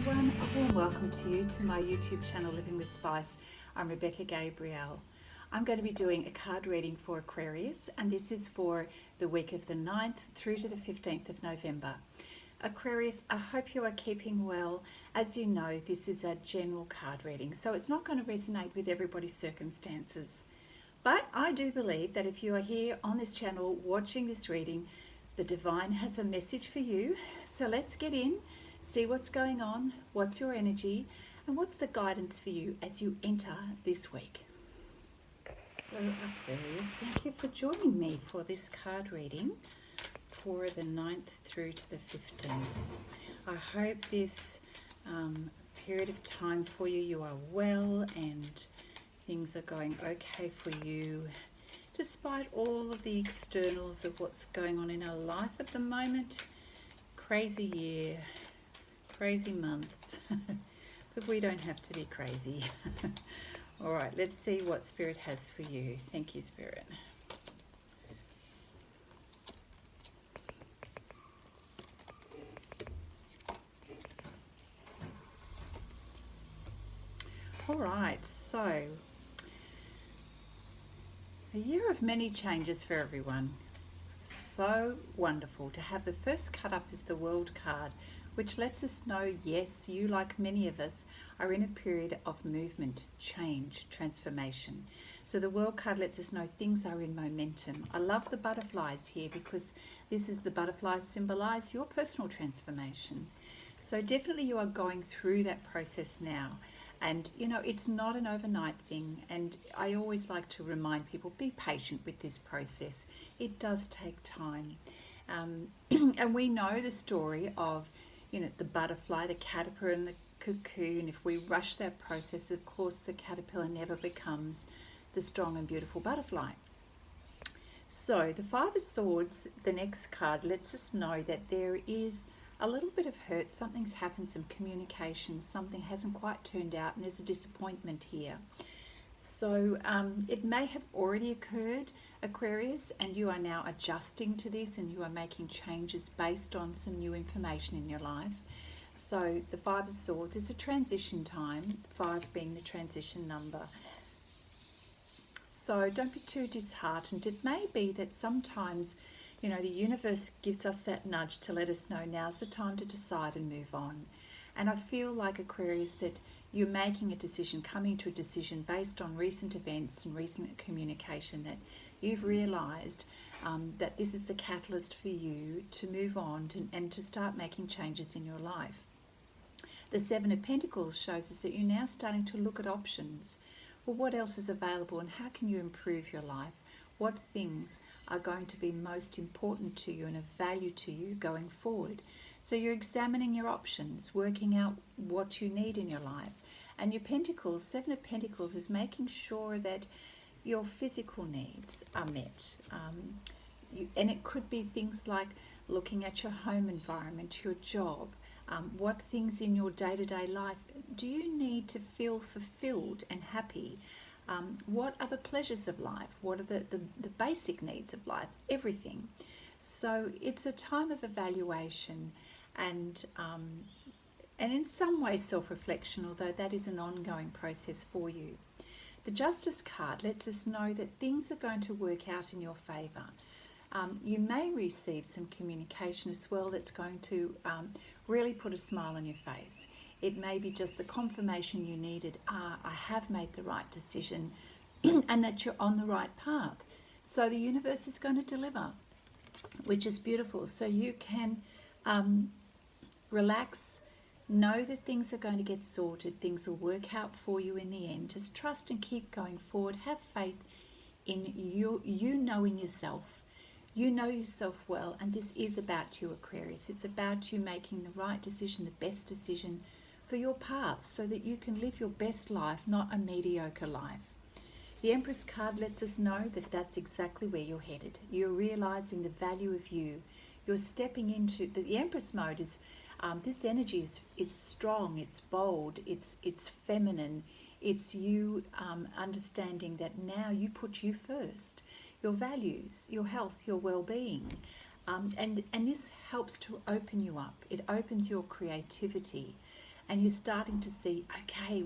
everyone, a warm welcome to you to my YouTube channel Living with Spice. I'm Rebecca Gabriel. I'm going to be doing a card reading for Aquarius, and this is for the week of the 9th through to the 15th of November. Aquarius, I hope you are keeping well. As you know, this is a general card reading, so it's not going to resonate with everybody's circumstances. But I do believe that if you are here on this channel watching this reading, the divine has a message for you. So let's get in, see what's going on, what's your energy, and what's the guidance for you as you enter this week. So Aquarius, thank you for joining me for this card reading for the 9th through to the 15th. I hope this period of time for you, you are well and things are going okay for you, despite all of the externals of what's going on in our life at the moment. Crazy year, crazy month, but we don't have to be crazy. All right, let's see what Spirit has for you. Thank you, Spirit. All right, so a year of many changes for everyone. So wonderful to have the first cut up is the World card, which lets us know, yes, you, like many of us, are in a period of movement, change, transformation. So the World card lets us know things are in momentum. I love the butterflies here because this is the butterflies symbolize your personal transformation. So definitely you are going through that process now. And, you know, it's not an overnight thing. And I always like to remind people, be patient with this process. It does take time. And we know the story of, you know, the butterfly, the caterpillar and the cocoon. If we rush that process, of course, the caterpillar never becomes the strong and beautiful butterfly. So the Five of Swords, the next card, lets us know that there is a little bit of hurt, something's happened, some communication, something hasn't quite turned out, and there's a disappointment here. So it may have already occurred, Aquarius, and you are now adjusting to this and you are making changes based on some new information in your life. So the Five of Swords, it's a transition time, 5 being the transition number. So don't be too disheartened. It may be that sometimes, you know, the universe gives us that nudge to let us know now's the time to decide and move on. And I feel like, Aquarius, that you're making a decision, coming to a decision based on recent events and recent communication, that you've realized that this is the catalyst for you to move on and to start making changes in your life. The Seven of Pentacles shows us that you're now starting to look at options. Well, what else is available and how can you improve your life? What things are going to be most important to you and of value to you going forward? So you're examining your options, working out what you need in your life. And your Pentacles, Seven of Pentacles, is making sure that your physical needs are met. And it could be things like looking at your home environment, your job, what things in your day-to-day life do you need to feel fulfilled and happy? What are the pleasures of life? What are the basic needs of life? Everything. So it's a time of evaluation and in some ways self-reflection, although that is an ongoing process for you. The Justice card lets us know that things are going to work out in your favour. You may receive some communication as well that's going to really put a smile on your face. It may be just the confirmation you needed, I have made the right decision and that you're on the right path. So the universe is going to deliver, which is beautiful. So you can relax, know that things are going to get sorted, things will work out for you in the end. Just trust and keep going forward. Have faith in you knowing yourself. You know yourself well, and this is about you, Aquarius. It's about you making the right decision, the best decision for your path so that you can live your best life, not a mediocre life. The Empress card lets us know that that's exactly where you're headed. You're realizing the value of you. You're stepping into the Empress mode. Is this energy is strong, it's bold, it's feminine. It's you understanding that now you put you first, your values, your health, your well-being. And this helps to open you up. It opens your creativity and you're starting to see, okay,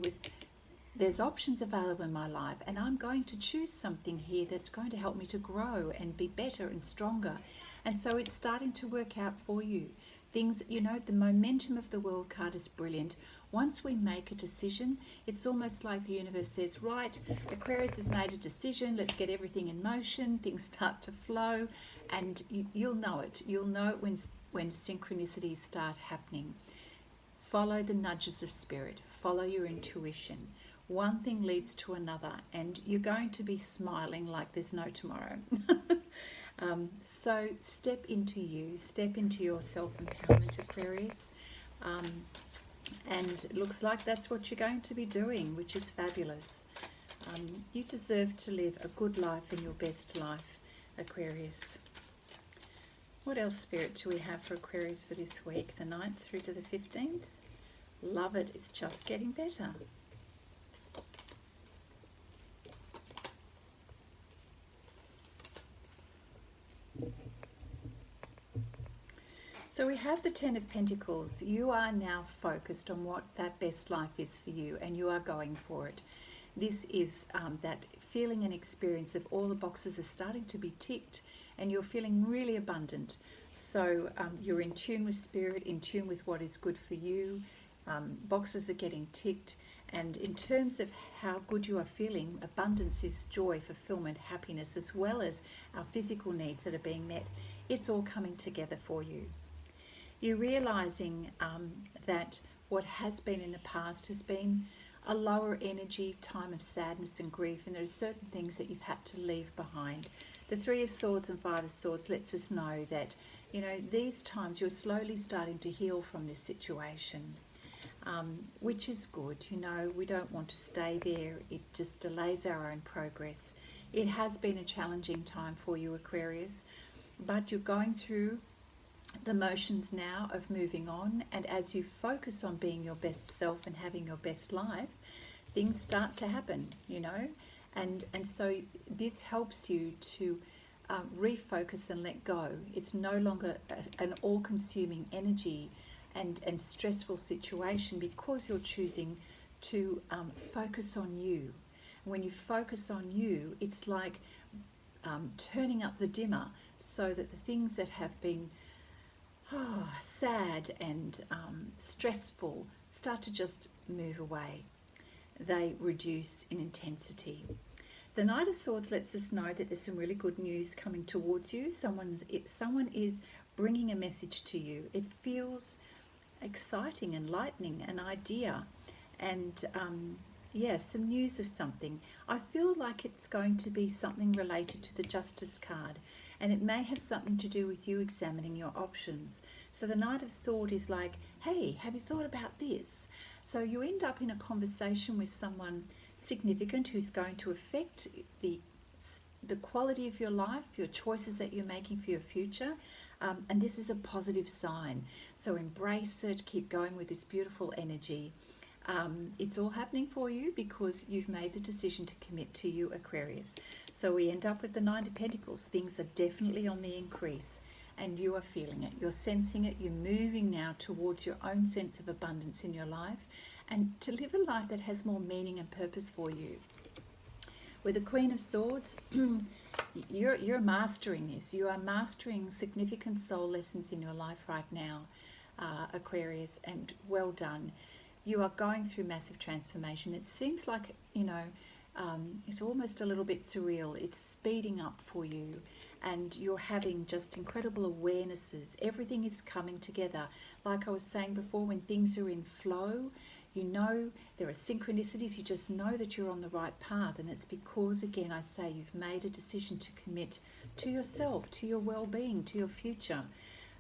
there's options available in my life, and I'm going to choose something here that's going to help me to grow and be better and stronger. And so it's starting to work out for you. Things, you know, the momentum of the World card is brilliant. Once we make a decision, it's almost like the universe says, right, Aquarius has made a decision, let's get everything in motion, things start to flow, and you'll know it. You'll know it when synchronicities start happening. Follow the nudges of spirit, follow your intuition. One thing leads to another, and you're going to be smiling like there's no tomorrow. So step into you, step into your self-empowerment, Aquarius. And it looks like that's what you're going to be doing, which is fabulous. You deserve to live a good life and your best life, Aquarius. What else, Spirit, do we have for Aquarius for this week, the 9th through to the 15th? Love it. It's just getting better. So we have the Ten of Pentacles. You are now focused on what that best life is for you, and you are going for it. This is that feeling and experience of all the boxes are starting to be ticked, and you're feeling really abundant. So you're in tune with spirit, in tune with what is good for you. Boxes are getting ticked. And in terms of how good you are feeling, abundance is joy, fulfillment, happiness, as well as our physical needs that are being met. It's all coming together for you. You're realizing that what has been in the past has been a lower energy time of sadness and grief, and there are certain things that you've had to leave behind. The Three of Swords and Five of Swords lets us know that, you know, these times you're slowly starting to heal from this situation, which is good. You know, we don't want to stay there. It just delays our own progress. It has been a challenging time for you, Aquarius, but you're going through the motions now of moving on, and as you focus on being your best self and having your best life, things start to happen, you know, and so this helps you to refocus and let go. It's no longer an all-consuming energy and stressful situation, because you're choosing to focus on you. When you focus on you, it's like turning up the dimmer so that the things that have been sad and stressful start to just move away. They reduce in intensity. The Knight of Swords lets us know that there's some really good news coming towards you. Someone is bringing a message to you. It feels exciting, enlightening, an idea, and some news of something. I feel like it's going to be something related to the Justice card, and it may have something to do with you examining your options. So the Knight of Swords is like, hey, have you thought about this? So you end up in a conversation with someone significant who's going to affect the quality of your life, your choices that you're making for your future, and this is a positive sign. So embrace it, keep going with this beautiful energy. It's all happening for you because you've made the decision to commit to you, Aquarius. So we end up with the Nine of Pentacles. Things are definitely on the increase, and you are feeling it. You're sensing it. You're moving now towards your own sense of abundance in your life, and to live a life that has more meaning and purpose for you. With the Queen of Swords, you're mastering this. You are mastering significant soul lessons in your life right now, Aquarius, and well done. You are going through massive transformation. It seems like, it's almost a little bit surreal. It's speeding up for you, and you're having just incredible awarenesses. Everything is coming together. Like I was saying before, when things are in flow, you know there are synchronicities. You just know that you're on the right path, and it's because, again, I say you've made a decision to commit to yourself, to your well-being, to your future.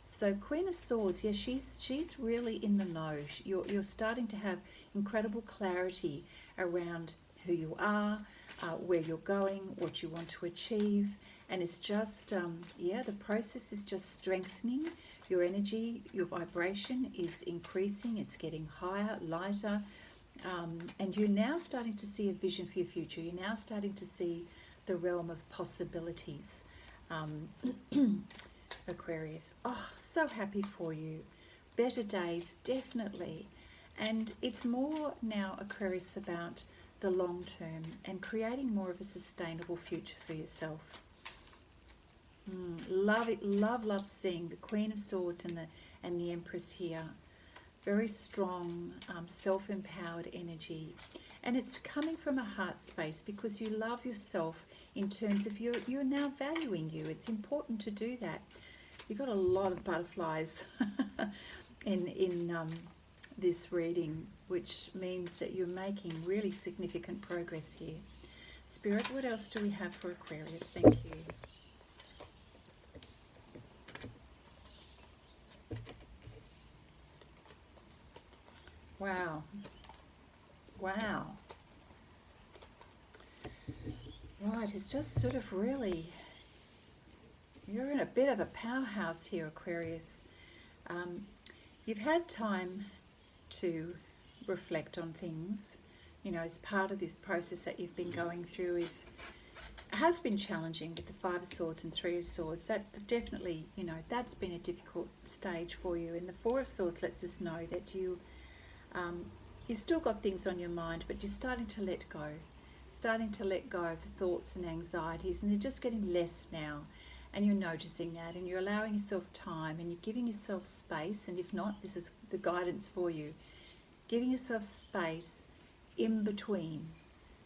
So Queen of Swords, yeah, she's really in the know. You're starting to have incredible clarity around who you are, where you're going, what you want to achieve, and it's just, the process is just strengthening. Your energy, your vibration is increasing. It's getting higher, lighter, and you're now starting to see a vision for your future. You're now starting to see the realm of possibilities. Aquarius, oh, so happy for you. Better days, definitely. And it's more now, Aquarius, about the long term and creating more of a sustainable future for yourself. Love it, love seeing the Queen of Swords and the Empress here. Very strong, self-empowered energy. And it's coming from a heart space because you love yourself in terms of you're now valuing you. It's important to do that. You've got a lot of butterflies in this reading, which means that you're making really significant progress here. Spirit, what else do we have for Aquarius? Thank you. Wow. Wow. Right, it's just sort of really, you're in a bit of a powerhouse here, Aquarius. You've had time to reflect on things, you know, as part of this process that you've been going through has been challenging with the Five of Swords and Three of Swords. That definitely, you know, that's been a difficult stage for you. And the Four of Swords lets us know that you've still got things on your mind, but you're starting to let go of the thoughts and anxieties, and they're just getting less now. And you're noticing that, and you're allowing yourself time, and you're giving yourself space. And if not, this is the guidance for you. Giving yourself space in between.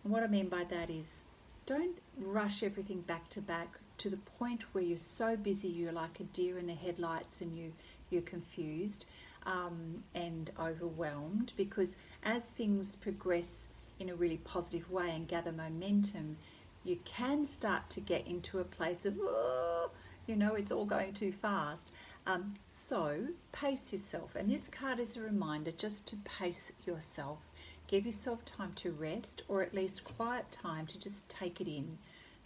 And what I mean by that is, don't rush everything back to back to the point where you're so busy you're like a deer in the headlights and you're confused and overwhelmed. Because as things progress in a really positive way and gather momentum, you can start to get into a place of, oh, you know, it's all going too fast. So pace yourself. And this card is a reminder just to pace yourself. Give yourself time to rest, or at least quiet time to just take it in.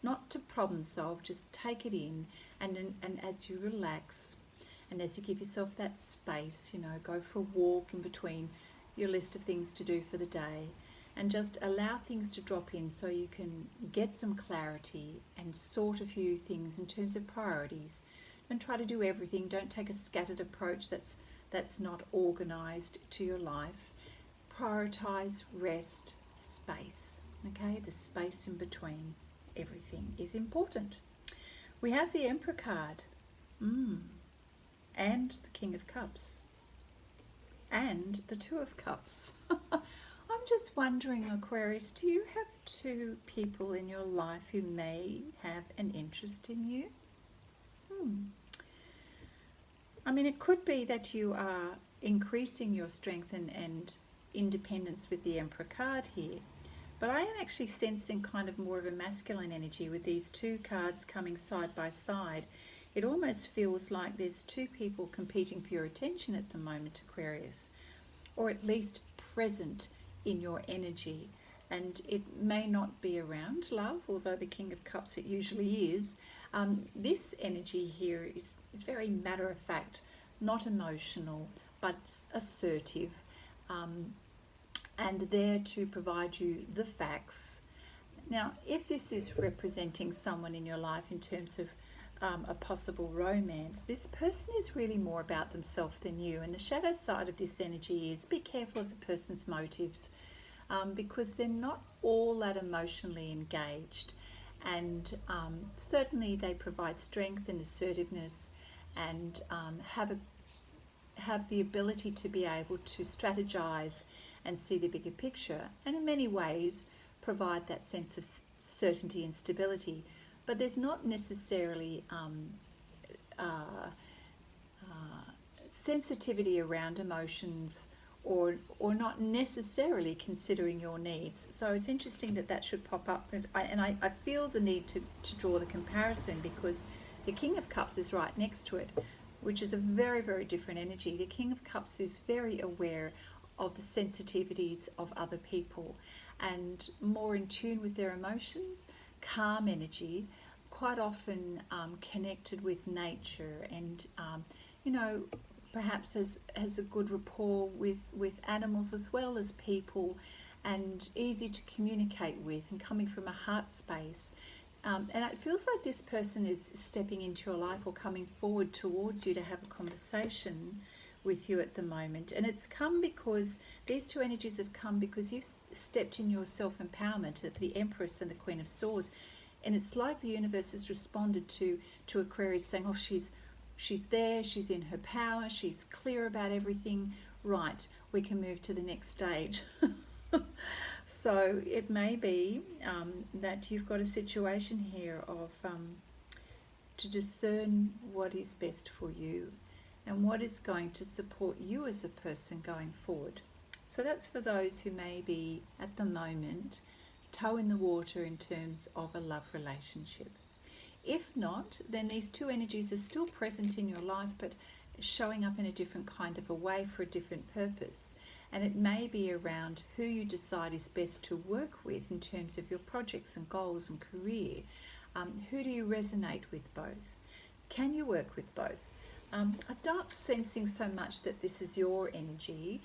Not to problem solve, just take it in. And as you relax and as you give yourself that space, you know, go for a walk in between your list of things to do for the day. And just allow things to drop in so you can get some clarity and sort a few things in terms of priorities. Don't try to do everything. Don't take a scattered approach that's not organised to your life. Prioritize, rest, space. Okay, the space in between everything is important. We have the Emperor card, and the King of Cups, and the Two of Cups. I'm just wondering, Aquarius, do you have two people in your life who may have an interest in you? I mean, it could be that you are increasing your strength and independence with the Emperor card here. But I am actually sensing kind of more of a masculine energy with these two cards coming side by side. It almost feels like there's two people competing for your attention at the moment, Aquarius, or at least present in your energy. And it may not be around love, although the King of Cups it usually is. This energy here is very matter of fact, not emotional, but assertive, and there to provide you the facts. Now, if this is representing someone in your life in terms of a possible romance, this person is really more about themselves than you. And the shadow side of this energy is be careful of the person's motives, because they're not all that emotionally engaged. And certainly they provide strength and assertiveness, and have the ability to be able to strategize and see the bigger picture, and in many ways provide that sense of certainty and stability. But there's not necessarily sensitivity around emotions, or not necessarily considering your needs. So it's interesting that should pop up, and I feel the need to draw the comparison, because the King of Cups is right next to it, which is a very, very different energy. The King of Cups is very aware of the sensitivities of other people and more in tune with their emotions, calm energy, quite often connected with nature, and you know, perhaps has a good rapport with animals as well as people, and easy to communicate with, and coming from a heart space. And it feels like this person is stepping into your life or coming forward towards you to have a conversation with you at the moment. And it's come because these two energies have come because you've stepped in your self-empowerment at the Empress and the Queen of Swords. And it's like the universe has responded to Aquarius, saying, oh, she's there, she's in her power, she's clear about everything. Right, we can move to the next stage. So it may be that you've got a situation here of to discern what is best for you and what is going to support you as a person going forward. So that's for those who may be at the moment toe in the water in terms of a love relationship. If not, then these two energies are still present in your life, but showing up in a different kind of a way for a different purpose. And it may be around who you decide is best to work with in terms of your projects and goals and career. Who do you resonate with both? Can you work with both? I'm not sensing so much that this is your energy.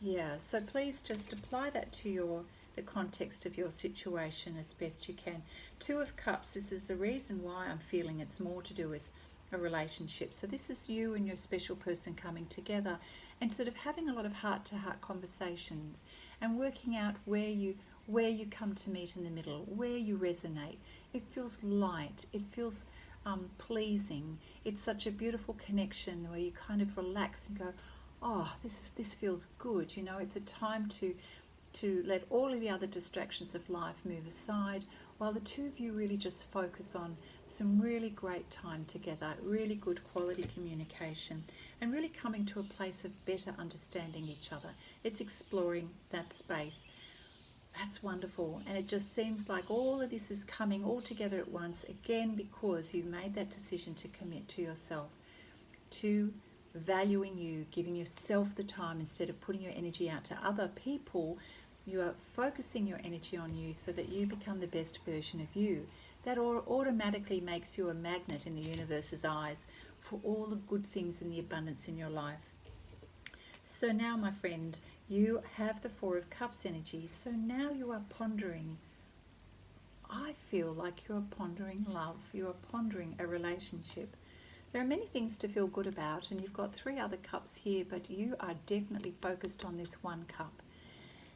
Yeah, so please just apply that to the context of your situation as best you can. Two of Cups, this is the reason why I'm feeling it's more to do with a relationship. So this is you and your special person coming together and sort of having a lot of heart-to-heart conversations and working out where you come to meet in the middle, where you resonate. It feels light, it feels pleasing. It's such a beautiful connection where you kind of relax and go, oh, this feels good. You know, it's a time to let all of the other distractions of life move aside, while the two of you really just focus on some really great time together, really good quality communication, and really coming to a place of better understanding each other. It's exploring that space. That's wonderful. And it just seems like all of this is coming all together at once, again, because you made that decision to commit to yourself, to valuing you, giving yourself the time instead of putting your energy out to other people. You are focusing your energy on you so that you become the best version of you. That automatically makes you a magnet in the universe's eyes for all the good things and the abundance in your life. So now, my friend, you have the Four of Cups energy. So now you are pondering. I feel like you are pondering love. You are pondering a relationship. There are many things to feel good about, and you've got three other cups here, but you are definitely focused on this one cup.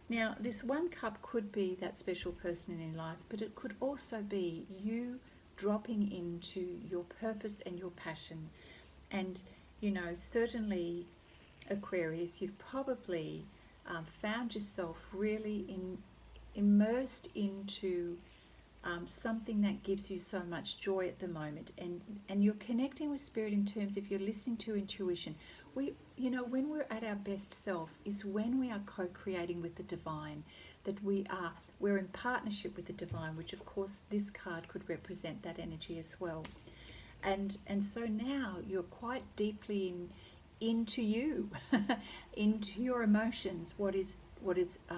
Now, this one cup could be that special person in your life, but it could also be you dropping into your purpose and your passion. And, you know, certainly, Aquarius, you've probably found yourself really immersed into something that gives you so much joy at the moment, and you're connecting with spirit in terms of you're listening to intuition. When we're at our best self is when we are co-creating with the divine, that we're in partnership with the divine, which of course this card could represent that energy as well. And so now you're quite deeply into you, into your emotions, what is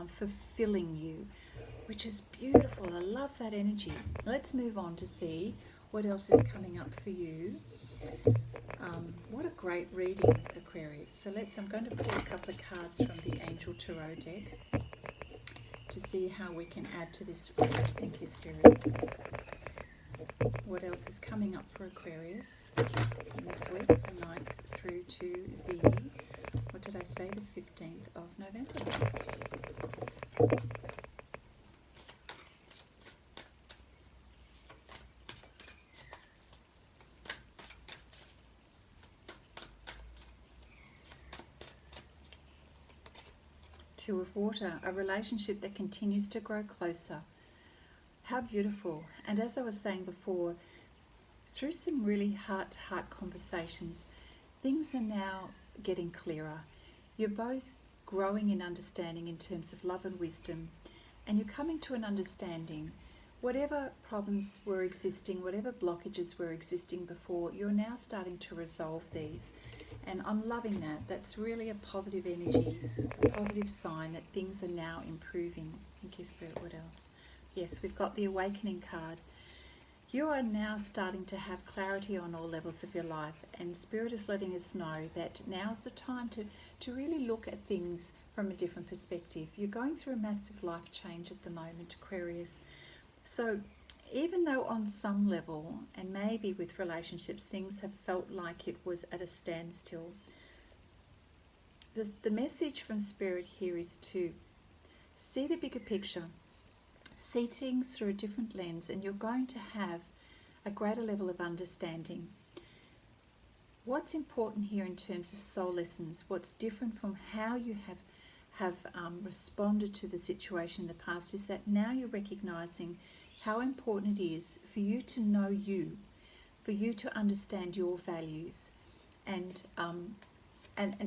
fulfilling you, which is beautiful. I love that energy. Let's move on to see what else is coming up for you. What a great reading, Aquarius. So I'm going to pull a couple of cards from the Angel Tarot deck to see how we can add to this. Thank you, Spirit. What else is coming up for Aquarius in this week, the 9th through to the, what did I say, the 15th of November. Two of Water, a relationship that continues to grow closer. How beautiful. And as I was saying before, through some really heart-to-heart conversations, things are now getting clearer. You're both growing in understanding in terms of love and wisdom, and you're coming to an understanding. Whatever problems were existing, whatever blockages were existing before, you're now starting to resolve these. And I'm loving that. That's really a positive energy, a positive sign that things are now improving. Thank you, Spirit. What else? Yes, we've got the Awakening card. You are now starting to have clarity on all levels of your life, and Spirit is letting us know that now's the time to really look at things from a different perspective. You're going through a massive life change at the moment, Aquarius. So even though on some level, and maybe with relationships, things have felt like it was at a standstill, the message from Spirit here is to see the bigger picture, see things through a different lens, and you're going to have a greater level of understanding. What's important here in terms of soul lessons, what's different from how you have responded to the situation in the past, is that now you're recognizing how important it is for you to know you, for you to understand your values, and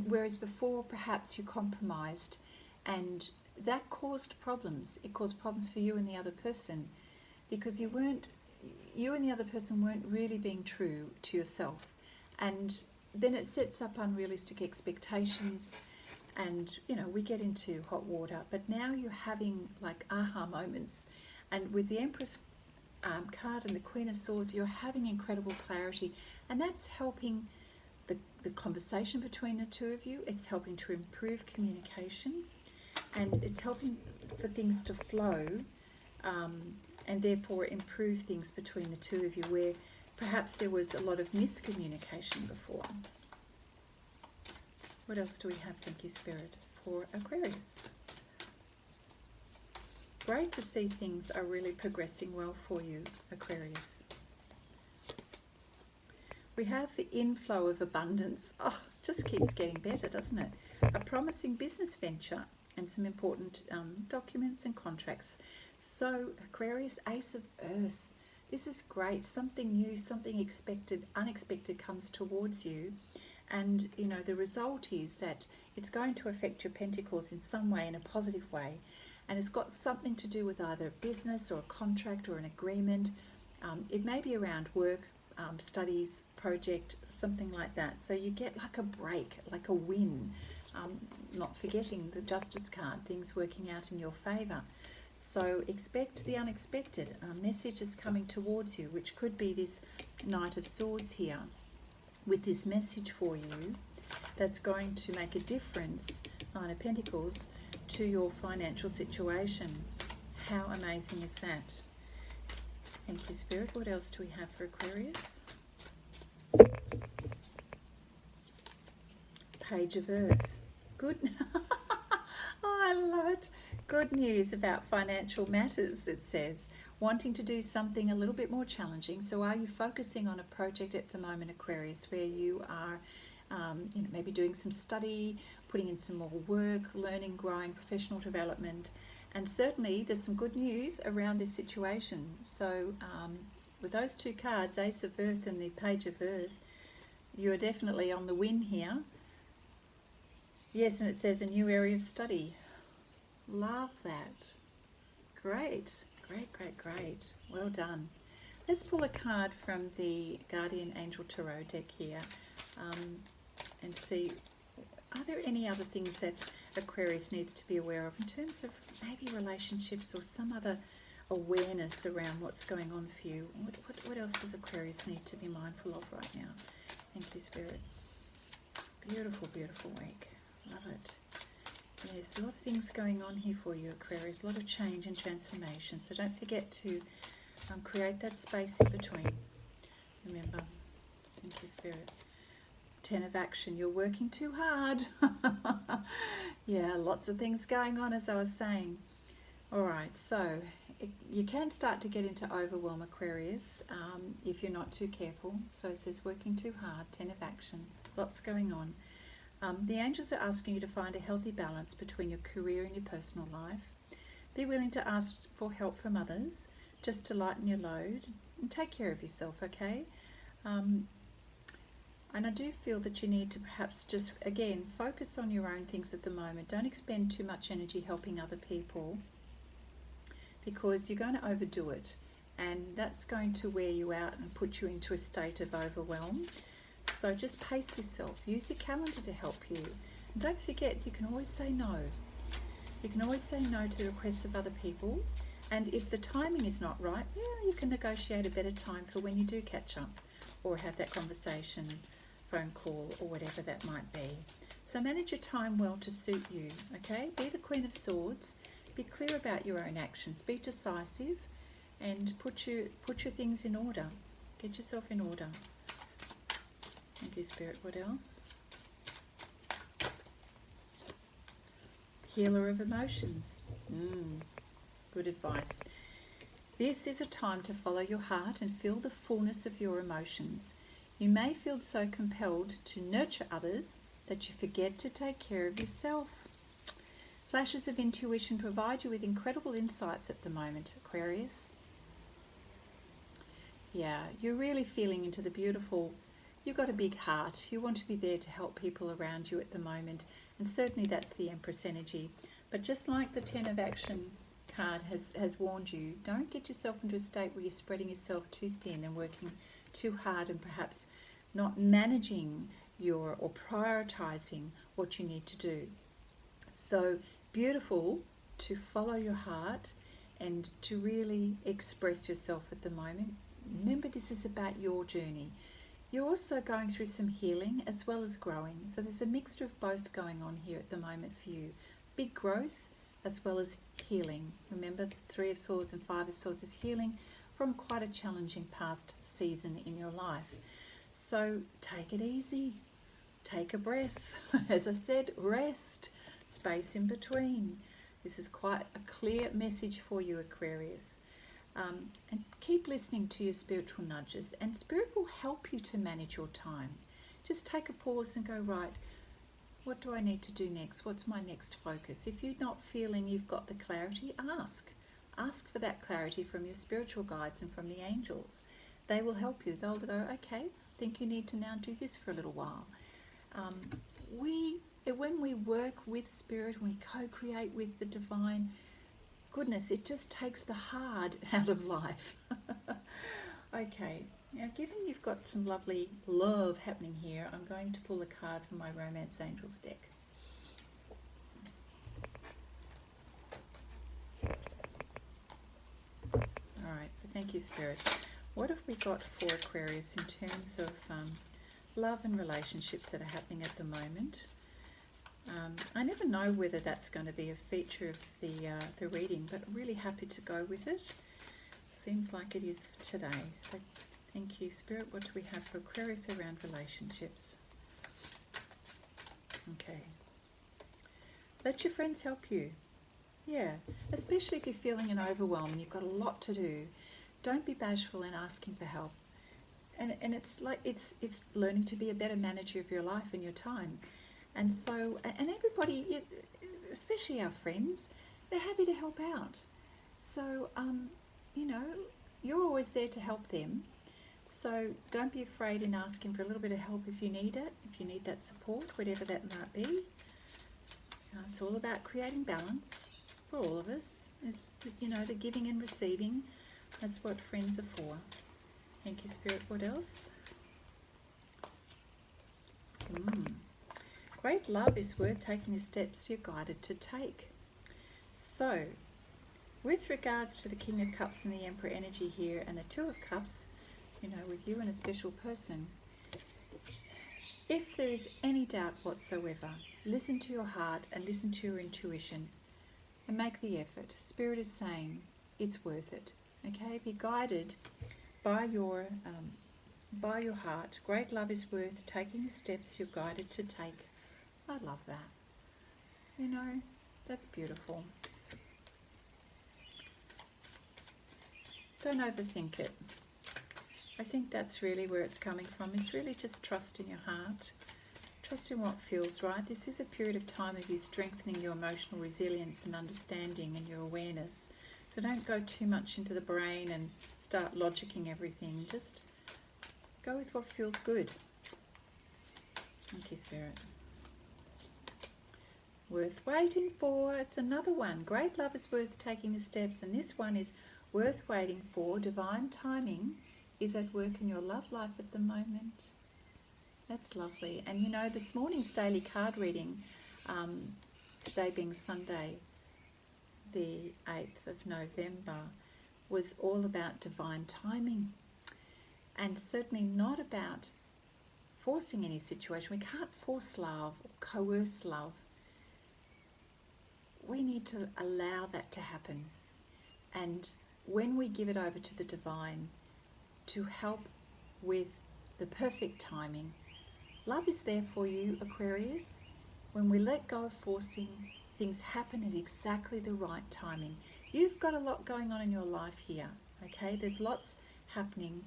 whereas before perhaps you compromised, and that caused problems. It caused problems for you and the other person, because you and the other person weren't really being true to yourself, and then it sets up unrealistic expectations, and we get into hot water. But now you're having like aha moments, and with the Empress card and the Queen of Swords, you're having incredible clarity, and that's helping the conversation between the two of you. It's helping to improve communication, and it's helping for things to flow, and therefore improve things between the two of you, where perhaps there was a lot of miscommunication before. What else do we have, thank you, Spirit, for Aquarius? Great to see things are really progressing well for you, Aquarius. We have the inflow of abundance. Oh, just keeps getting better, doesn't it? A promising business venture and some important documents and contracts. So, Aquarius, Ace of Earth. This is great. Something new, something unexpected comes towards you. And, the result is that it's going to affect your pentacles in some way, in a positive way. And it's got something to do with either a business or a contract or an agreement. It may be around work, studies, project, something like that. So you get like a break, like a win. Not forgetting the Justice card, things working out in your favour. So expect the unexpected. A message is coming towards you, which could be this Knight of Swords here, with this message for you that's going to make a difference, Nine of Pentacles, to your financial situation. How amazing is that? Thank you, Spirit. What else do we have for Aquarius? Page of Earth. Good. Oh, I love it. Good news about financial matters, it says. Wanting to do something a little bit more challenging. So are you focusing on a project at the moment, Aquarius, where you are maybe doing some study, putting in some more work, learning, growing, professional development? And certainly there's some good news around this situation. So with those two cards, Ace of Earth and the Page of Earth, you're definitely on the win here. Yes, and it says a new area of study. Love that. Great, great, great, great. Well done. Let's pull a card from the Guardian Angel Tarot deck here and see, are there any other things that Aquarius needs to be aware of in terms of maybe relationships or some other awareness around what's going on for you? What else does Aquarius need to be mindful of right now? Thank you, Spirit. Beautiful, beautiful week. Love it. There's a lot of things going on here for you, Aquarius. A lot of change and transformation. So don't forget to create that space in between. Remember. Thank you, Spirit. 10 of Action. You're working too hard. Yeah, lots of things going on, as I was saying. All right, so you can start to get into overwhelm, Aquarius, if you're not too careful. So it says working too hard, 10 of Action. Lots going on. The angels are asking you to find a healthy balance between your career and your personal life. Be willing to ask for help from others just to lighten your load, and take care of yourself, okay? And I do feel that you need to perhaps just, again, focus on your own things at the moment. Don't expend too much energy helping other people, because you're going to overdo it, and that's going to wear you out and put you into a state of overwhelm. So just pace yourself. Use your calendar to help you. And don't forget, you can always say no. You can always say no to the requests of other people. And if the timing is not right, yeah, you can negotiate a better time for when you do catch up or have that conversation, phone call, or whatever that might be. So manage your time well to suit you, okay? Be the Queen of Swords. Be clear about your own actions. Be decisive, and put your things in order. Get yourself in order. Thank you, Spirit. What else? Healer of emotions. Good advice. This is a time to follow your heart and feel the fullness of your emotions. You may feel so compelled to nurture others that you forget to take care of yourself. Flashes of intuition provide you with incredible insights at the moment, Aquarius. Yeah, you're really feeling into the beautiful. You've got a big heart. You want to be there to help people around you at the moment. And certainly that's the Empress energy. But just like the Ten of Action card has warned you, don't get yourself into a state where you're spreading yourself too thin and working too hard and perhaps not managing or prioritizing what you need to do. So beautiful to follow your heart and to really express yourself at the moment. Remember, this is about your journey. You're also going through some healing as well as growing. So there's a mixture of both going on here at the moment for you. Big growth as well as healing. Remember, the Three of Swords and Five of Swords is healing from quite a challenging past season in your life. So take it easy. Take a breath. As I said, rest. Space in between. This is quite a clear message for you, Aquarius. And keep listening to your spiritual nudges, and Spirit will help you to manage your time. Just take a pause and go, right, what do I need to do next? What's my next focus? If you're not feeling you've got the clarity, ask. Ask for that clarity from your spiritual guides and from the angels. They will help you. They'll go, okay, I think you need to now do this for a little while. When we work with Spirit, we co-create with the divine, goodness, it just takes the hard out of life. Okay, now given you've got some lovely love happening here, I'm going to pull a card from my Romance Angels deck. Alright, so thank you, Spirit. What have we got for Aquarius in terms of love and relationships that are happening at the moment? I never know whether that's going to be a feature of the reading, but I'm really happy to go with it. Seems like it is for today. So thank you, Spirit. What do we have for Aquarius around relationships? Okay. Let your friends help you. Yeah, especially if you're feeling an overwhelm and you've got a lot to do. Don't be bashful in asking for help. And it's like it's learning to be a better manager of your life and your time. And so, and everybody, especially our friends, they're happy to help out. So, you know, you're always there to help them. So don't be afraid in asking for a little bit of help if you need it, if you need that support, whatever that might be. It's all about creating balance for all of us. It's, you know, the giving and receiving. That's what friends are for. Thank you, Spirit. What else? Great love is worth taking the steps you're guided to take. So, with regards to the King of Cups and the Emperor energy here and the Two of Cups, you know, with you and a special person, if there is any doubt whatsoever, listen to your heart and listen to your intuition and make the effort. Spirit is saying it's worth it. Okay, be guided by your heart. Great love is worth taking the steps you're guided to take. I love that. You know, that's beautiful. Don't overthink it. I think that's really where it's coming from. It's really just trust in your heart. Trust in what feels right. This is a period of time of you strengthening your emotional resilience and understanding and your awareness. So don't go too much into the brain and start logicking everything. Just go with what feels good. Thank you, Spirit. Worth waiting for. It's another one. Great love is worth taking the steps. And this one is worth waiting for. Divine timing is at work in your love life at the moment. That's lovely. And you know, this morning's daily card reading, today being Sunday, the 8th of November, was all about divine timing. And certainly not about forcing any situation. We can't force love or coerce love. We need to allow that to happen. And when we give it over to the divine to help with the perfect timing, love is there for you, Aquarius. When we let go of forcing, things happen at exactly the right timing. You've got a lot going on in your life here, okay? There's lots happening.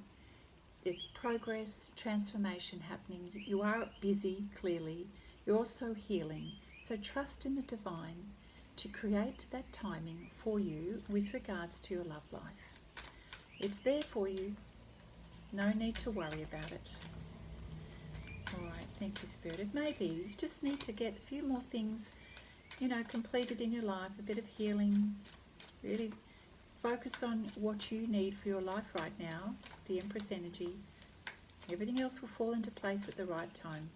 There's progress, transformation happening. You are busy, clearly. You're also healing. So trust in the divine to create that timing for you with regards to your love life. It's there for you. No need to worry about it. All right, thank you, Spirit. It may be you just need to get a few more things, completed in your life, a bit of healing. Really focus on what you need for your life right now, the Empress energy. Everything else will fall into place at the right time.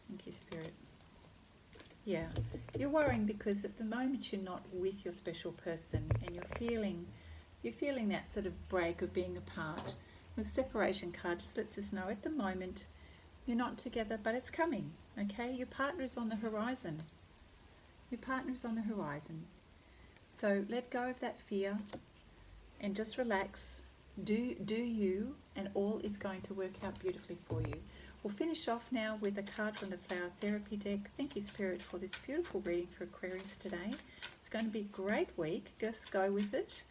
Thank you, Spirit. Yeah, you're worrying because at the moment you're not with your special person and you're feeling that sort of break of being apart. The separation card just lets us know at the moment you're not together, but it's coming, okay? Your partner is on the horizon. Your partner is on the horizon. So let go of that fear and just relax. Do you, and all is going to work out beautifully for you. We'll finish off now with a card from the Flower Therapy deck. Thank you, Spirit, for this beautiful reading for Aquarius today. It's going to be a great week. Just go with it.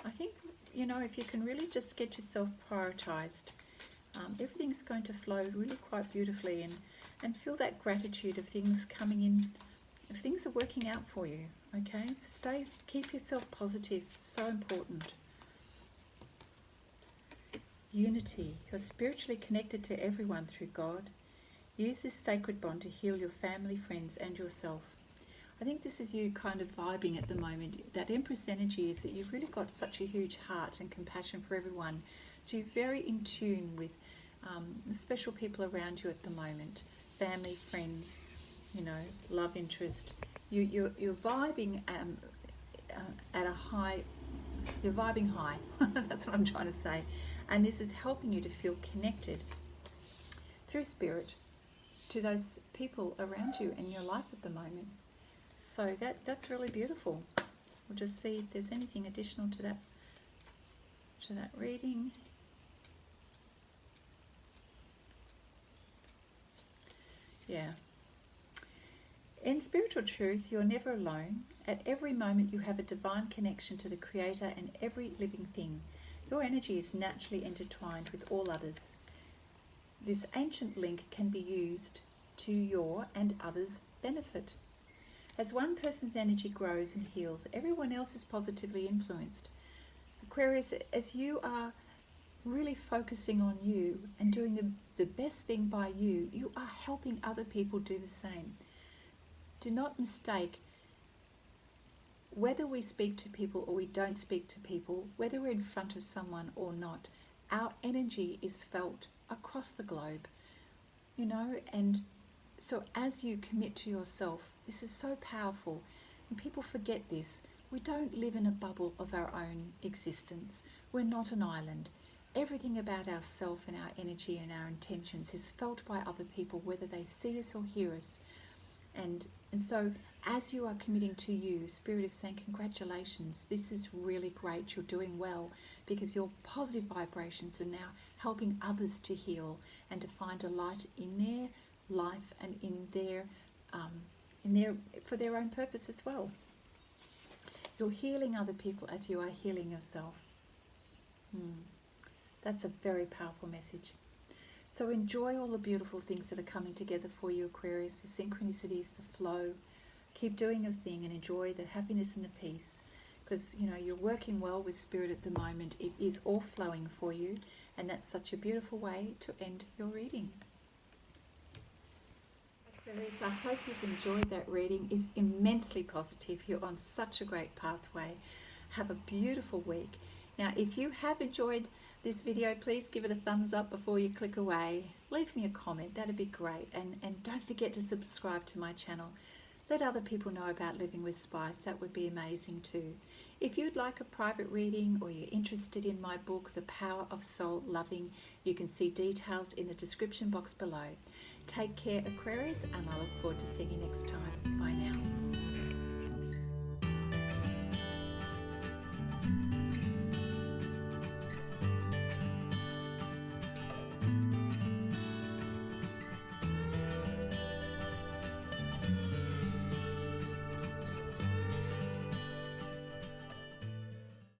I think, if you can really just get yourself prioritized, everything's going to flow really quite beautifully, and feel that gratitude of things coming in, if things are working out for you, okay? So keep yourself positive, so important. Unity. You're spiritually connected to everyone through God. Use this sacred bond to heal your family, friends, and yourself. I think this is you kind of vibing at the moment. That Empress energy is that you've really got such a huge heart and compassion for everyone. So you're very in tune with the special people around you at the moment. Family, friends, love interest. You're vibing at a high. You're vibing high. That's what I'm trying to say. And this is helping you to feel connected through spirit to those people around you in your life at the moment. So that's really beautiful. We'll just see if there's anything additional to that reading. Yeah. In spiritual truth, you're never alone. At every moment you have a divine connection to the Creator and every living thing. Your energy is naturally intertwined with all others. This ancient link can be used to your and others' benefit. As one person's energy grows and heals, everyone else is positively influenced. Aquarius, as you are really focusing on you and doing the best thing by you, you are helping other people do the same. Do not mistake whether we speak to people or we don't speak to people, whether we're in front of someone or not. Our energy is felt across the globe, and so as you commit to yourself, this is so powerful, and people forget this. We don't live in a bubble of our own existence. We're not an island. Everything about ourself and our energy and our intentions is felt by other people, whether they see us or hear us. And so as you are committing to you, Spirit is saying congratulations, this is really great, you're doing well, because your positive vibrations are now helping others to heal and to find a light in their life and in their for their own purpose as well. You're healing other people as you are healing yourself. That's a very powerful message. So enjoy all the beautiful things that are coming together for you, Aquarius, the synchronicities, the flow. Keep doing your thing and enjoy the happiness and the peace, because you're working well with Spirit at the moment. It is all flowing for you, and that's such a beautiful way to end your reading. Aquarius, I hope you've enjoyed that reading. It's immensely positive. You're on such a great pathway. Have a beautiful week. Now, if you have enjoyed this video, please give it a thumbs up before you click away. Leave me a comment, that'd be great. And don't forget to subscribe to my channel. Let other people know about Living with Spice, that would be amazing too. If you'd like a private reading or you're interested in my book, The Power of Soul Loving, you can see details in the description box below. Take care, Aquarius, and I look forward to seeing you next time. Bye now.